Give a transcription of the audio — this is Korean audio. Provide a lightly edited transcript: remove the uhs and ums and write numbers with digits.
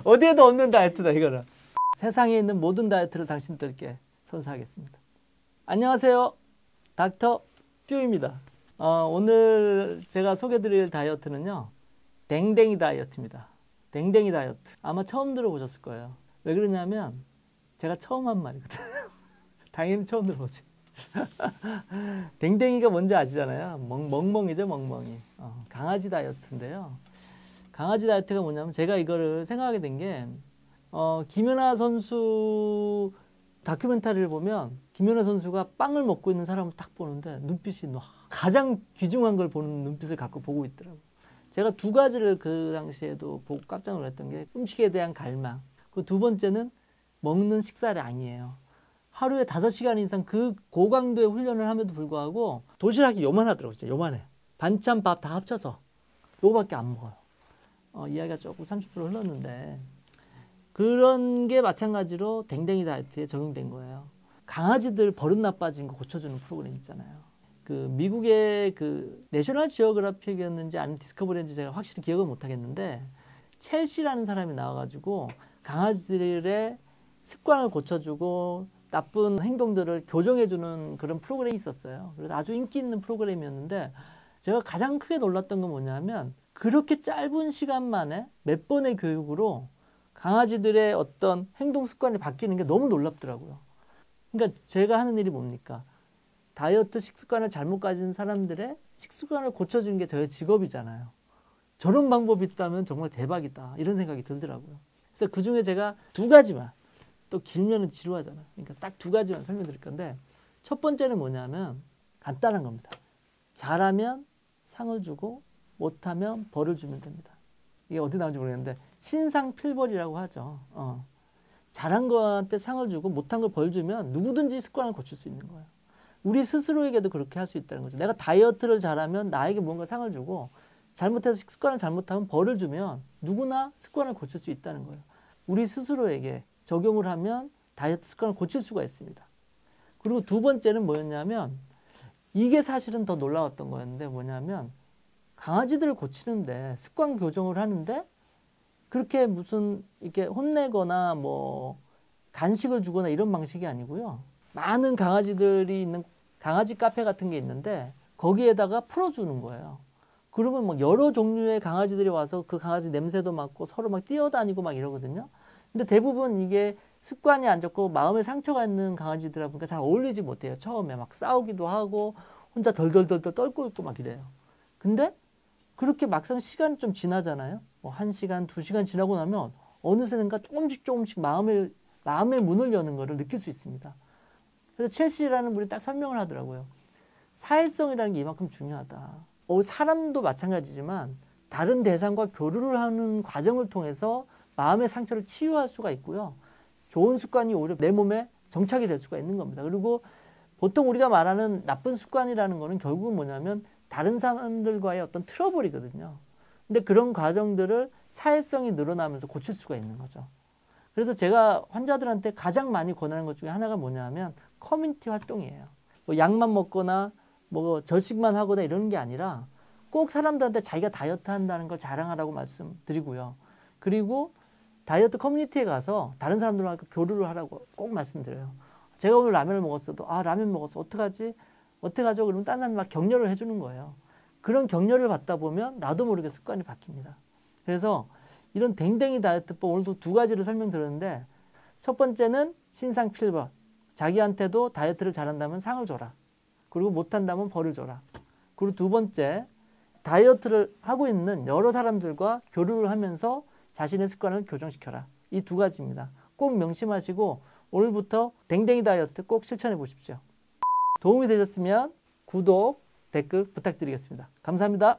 어디에도 없는 다이어트다 이거는. 세상에 있는 모든 다이어트를 당신들께 선사하겠습니다. 안녕하세요. 닥터 퓨입니다. 오늘 제가 소개드릴 다이어트는요. 댕댕이 다이어트입니다. 댕댕이 다이어트. 아마 처음 들어보셨을 거예요. 왜 그러냐면 제가 처음 한 말이거든요. 당연히 처음 들어보지. 댕댕이가 뭔지 아시잖아요. 멍멍이죠, 멍멍이. 강아지 다이어트인데요. 강아지 다이어트가 뭐냐면 제가 이거를 생각하게 된 게 김연아 선수 다큐멘터리를 보면 김연아 선수가 빵을 먹고 있는 사람을 딱 보는데 눈빛이 가장 귀중한 걸 보는 눈빛을 갖고 보고 있더라고요. 제가 두 가지를 그 당시에도 보고 깜짝 놀랐던 게 음식에 대한 갈망. 그 두 번째는 먹는 식사량이에요. 하루에 5시간 이상 그 고강도의 훈련을 함에도 불구하고 도시락이 요만하더라고요. 진짜 요만해. 반찬 밥 다 합쳐서 요거밖에 안 먹어요. 이야기가 조금 30% 흘렀는데 그런 게 마찬가지로 댕댕이 다이어트에 적용된 거예요. 강아지들 버릇 나빠진 거 고쳐주는 프로그램 있잖아요. 그 미국의 그 내셔널 지오그래픽이었는지 아니면 디스커버리인지 제가 확실히 기억을 못 하겠는데 첼시라는 사람이 나와가지고 강아지들의 습관을 고쳐주고 나쁜 행동들을 교정해주는 그런 프로그램이 있었어요. 그래서 아주 인기 있는 프로그램이었는데 제가 가장 크게 놀랐던 건 뭐냐면 그렇게 짧은 시간 만에 몇 번의 교육으로 강아지들의 어떤 행동 습관이 바뀌는 게 너무 놀랍더라고요. 그러니까 제가 하는 일이 뭡니까? 다이어트 식습관을 잘못 가진 사람들의 식습관을 고쳐주는 게 저의 직업이잖아요. 저런 방법이 있다면 정말 대박이다. 이런 생각이 들더라고요. 그래서 그중에 제가 두 가지만, 또 길면은 지루하잖아요. 그러니까 딱 두 가지만 설명드릴 건데 첫 번째는 뭐냐면 간단한 겁니다. 잘하면 상을 주고 못하면 벌을 주면 됩니다. 이게 어디 나오는지 모르겠는데 신상필벌이라고 하죠. 잘한 거한테 상을 주고 못한 걸 벌 주면 누구든지 습관을 고칠 수 있는 거예요. 우리 스스로에게도 그렇게 할 수 있다는 거죠. 내가 다이어트를 잘하면 나에게 뭔가 상을 주고 잘못해서 습관을 잘못하면 벌을 주면 누구나 습관을 고칠 수 있다는 거예요. 우리 스스로에게 적용을 하면 다이어트 습관을 고칠 수가 있습니다. 그리고 두 번째는 뭐였냐면 이게 사실은 더 놀라웠던 거였는데 뭐냐면 강아지들을 고치는데 습관 교정을 하는데 그렇게 무슨 이렇게 혼내거나 뭐 간식을 주거나 이런 방식이 아니고요. 많은 강아지들이 있는 강아지 카페 같은 게 있는데 거기에다가 풀어주는 거예요. 그러면 막 여러 종류의 강아지들이 와서 그 강아지 냄새도 맡고 서로 막 뛰어다니고 막 이러거든요. 근데 대부분 이게 습관이 안 좋고 마음에 상처가 있는 강아지들이다 보니까 잘 어울리지 못해요. 처음에 막 싸우기도 하고 혼자 덜덜덜덜 떨고 있고 막 이래요. 근데 그렇게 막상 시간이 좀 지나잖아요. 뭐 1시간, 2시간 지나고 나면 어느새인가 조금씩 마음의 문을 여는 거를 느낄 수 있습니다. 그래서 첼시라는 분이 딱 설명을 하더라고요. 사회성이라는 게 이만큼 중요하다. 사람도 마찬가지지만 다른 대상과 교류를 하는 과정을 통해서 마음의 상처를 치유할 수가 있고요. 좋은 습관이 오히려 내 몸에 정착이 될 수가 있는 겁니다. 그리고 보통 우리가 말하는 나쁜 습관이라는 거는 결국은 뭐냐면 다른 사람들과의 어떤 트러블이거든요. 근데 그런 과정들을 사회성이 늘어나면서 고칠 수가 있는 거죠. 그래서 제가 환자들한테 가장 많이 권하는 것 중에 하나가 뭐냐면 커뮤니티 활동이에요. 뭐 약만 먹거나 뭐 절식만 하거나 이러는 게 아니라 꼭 사람들한테 자기가 다이어트 한다는 걸 자랑하라고 말씀드리고요. 그리고 다이어트 커뮤니티에 가서 다른 사람들과 교류를 하라고 꼭 말씀드려요. 제가 오늘 라면을 먹었어도 라면 먹었어. 어떡하지? 어떡하죠? 그러면 다른 사람이 막 격려를 해주는 거예요. 그런 격려를 받다 보면 나도 모르게 습관이 바뀝니다. 그래서 이런 댕댕이 다이어트법 오늘도 두 가지를 설명드렸는데 첫 번째는 신상필벌. 자기한테도 다이어트를 잘한다면 상을 줘라. 그리고 못한다면 벌을 줘라. 그리고 두 번째 다이어트를 하고 있는 여러 사람들과 교류를 하면서 자신의 습관을 교정시켜라. 이 두 가지입니다. 꼭 명심하시고 오늘부터 댕댕이 다이어트 꼭 실천해 보십시오. 도움이 되셨으면 구독, 댓글 부탁드리겠습니다. 감사합니다.